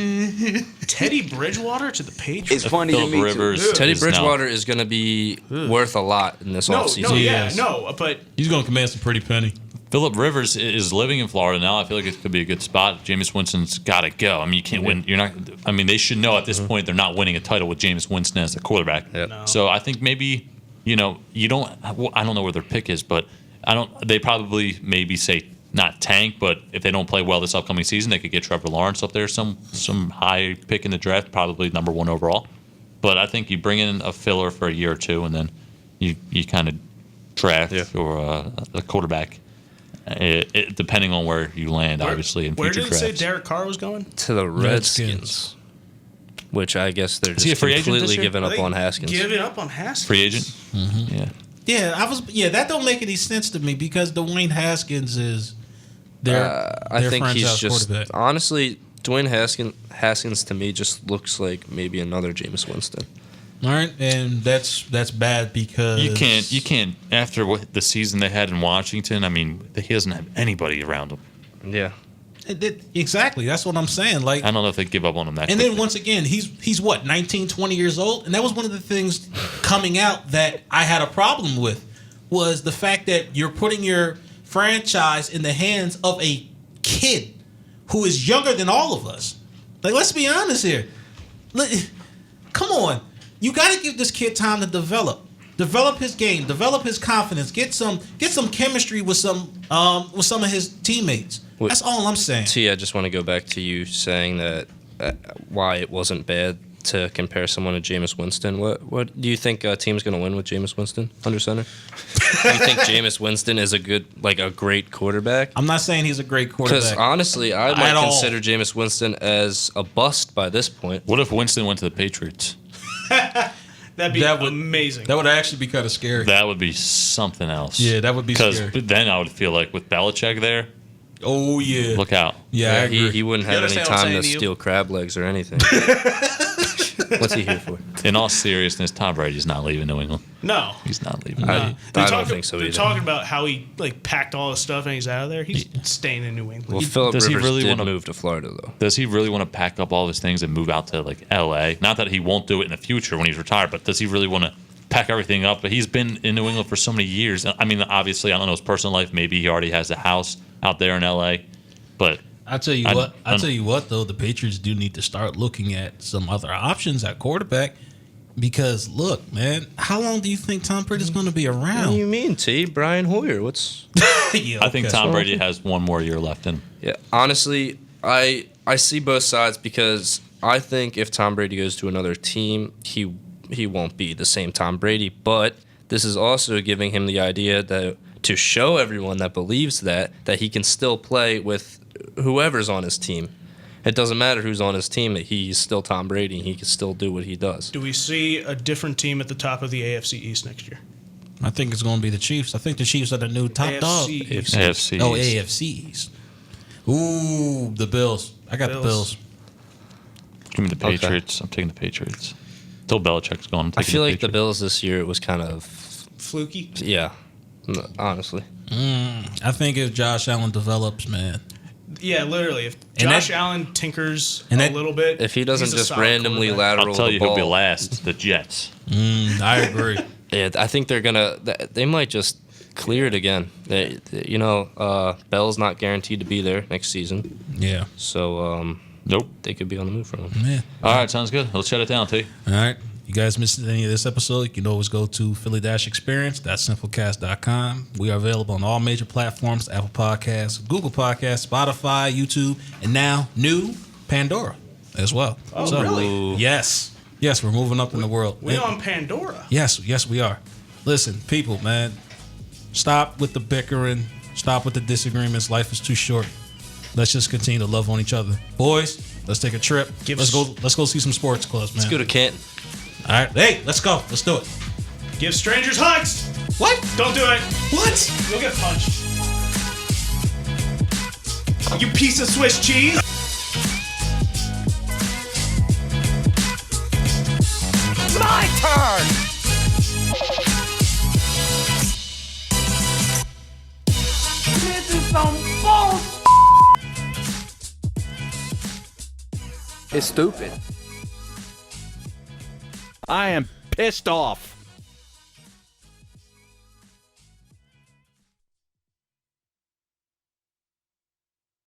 Teddy Bridgewater to the Patriots? It's funny to me, too. Teddy Bridgewater is going to be worth a lot in this offseason. But he's going to command some pretty penny. Philip Rivers is living in Florida now. I feel like it could be a good spot. Jameis Winston's got to go. I mean, you can't win. You're not. I mean, they should know at this point they're not winning a title with Jameis Winston as the quarterback. No. So I think maybe you don't. I don't know where their pick is, but They probably maybe say not tank, but if they don't play well this upcoming season, they could get Trevor Lawrence up there, some high pick in the draft, probably number 1 overall. But I think you bring in a filler for a year or two, and then you kind of draft or a quarterback. Depending on where you land, obviously, in future drafts. Where did it say Derek Carr was going? To the Redskins. Which I guess they're just completely giving up on Haskins. Giving up on Haskins? Free agent? Mm-hmm. Yeah. Yeah, that don't make any sense to me because Dwayne Haskins is their I think he's just honestly, Dwayne Haskins to me just looks like maybe another Jameis Winston. All right, and that's bad because you can't after the season they had in Washington. I mean, he doesn't have anybody around him. Yeah. Exactly. That's what I'm saying. Like, I don't know if they give up on him that And quickly. then once again, he's what, 19, 20 years old? And that was one of the things coming out that I had a problem with was the fact that you're putting your franchise in the hands of a kid who is younger than all of us. Like, let's be honest here. Come on. You got to give this kid time to develop his game, develop his confidence, get some chemistry with some of his teammates. That's all I'm saying. T, I just want to go back to you saying that why it wasn't bad to compare someone to Jameis Winston. What do you think a team's going to win with Jameis Winston under center? Do you think Jameis Winston is a great quarterback? I'm not saying he's a great quarterback. Because honestly, I might consider Jameis Winston as a bust by this point. What if Winston went to the Patriots? That'd be amazing. That would actually be kind of scary. That would be something else. Yeah, that would be scary. Because then I would feel like with Belichick there. Oh yeah. Look out. Yeah, he wouldn't have any time to steal crab legs or anything. What's he here for? In all seriousness, Tom Brady's not leaving New England. No, he's not leaving. I don't think so either. They're talking about how he packed all his stuff and he's out of there. He's staying in New England. Well, Philip Rivers did move to Florida though. Does he really want to pack up all his things and move out to L.A.? Not that he won't do it in the future when he's retired, but does he really want to pack everything up? But he's been in New England for so many years. I mean, obviously, I don't know his personal life. Maybe he already has a house out there in L.A. But I tell you what, though, the Patriots do need to start looking at some other options at quarterback. Because look, man, how long do you think Tom Brady's going to be around? What do you mean, T? Brian Hoyer? What's? I think Tom Brady has one more year left in him. Yeah, honestly, I see both sides because I think if Tom Brady goes to another team, he won't be the same Tom Brady. But this is also giving him the idea that to show everyone that believes that he can still play with whoever's on his team. It doesn't matter who's on his team, that he's still Tom Brady and he can still do what he does. Do we see a different team at the top of the AFC East next year? I think it's going to be the Chiefs. I think the Chiefs are the new top dog. AFC. Oh, AFCs. Ooh, the Bills. I got the Bills. Give me the Patriots. Okay. I'm taking the Patriots. Till Belichick's gone. I feel like the Bills this year, it was kind of fluky. Yeah, honestly. I think if Josh Allen develops, man. Yeah, literally. If And Josh that- Allen tinkers and a that- little bit, If he doesn't he's a just solid randomly quarterback. lateral I'll tell the you ball, who'll be last. The Jets. I agree. Yeah, I think they're gonna. They might just clear it again. Bell's not guaranteed to be there next season, Yeah. so Nope. they could be on the move for him. Yeah. All right, sounds good. Let's shut it down, T. All right. You guys missed any of this episode, you can always go to Philly-Experience. That's simplecast.com. We are available on all major platforms, Apple Podcasts, Google Podcasts, Spotify, YouTube, and now new Pandora as well. Oh, really? Yes. Yes, we're moving up in the world. We on Pandora. Yes, we are. Listen, people, man, stop with the bickering. Stop with the disagreements. Life is too short. Let's just continue to love on each other. Boys, let's take a trip. Let's go see some sports clubs, man. Let's go to Canton. All right. Hey, let's go. Let's do it. Give strangers hugs. What? Don't do it. What? You'll get punched. You piece of Swiss cheese. My turn. This is some bullshit. It's stupid. I am pissed off.